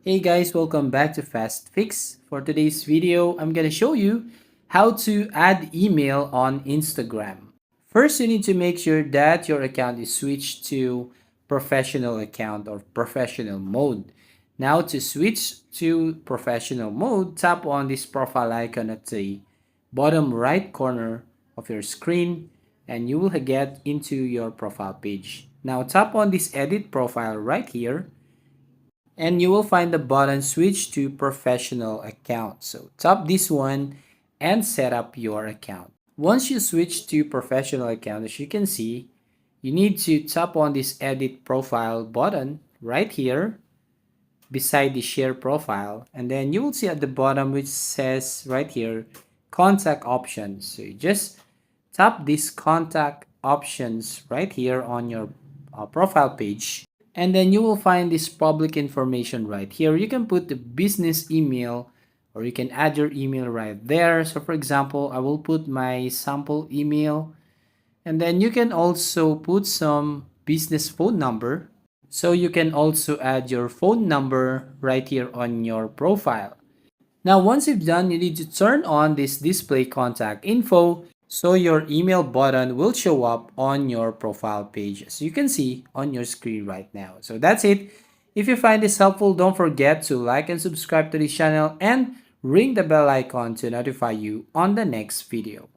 Hey guys, welcome back to Fast Fix. For today's video, I'm gonna show you how to add email on Instagram. First, you need to make sure that your account is switched to professional account or professional mode. Now to switch to professional mode, tap on this profile icon at the bottom right corner of your screen and you will get into your profile page. Now tap on this edit profile right here and you will find the button switch to professional account. So tap this one and set up your account. Once you switch to professional account, as you can see, you need to tap on this edit profile button right here beside the share profile, and then you will see at the bottom which says right here contact options. So you just tap this contact options right here on your profile page, and then you will find this public information right here. You can put the business email or you can add your email right there. So for example, I will put my sample email, and then you can also put some business phone number. So you can also add your phone number right here on your profile. Now, once you've done, you need to turn on this display contact info so your email button will show up on your profile page as you can see on your screen right now. So that's it. If you find this helpful, don't forget to like and subscribe to this channel and ring the bell icon to notify you on the next video.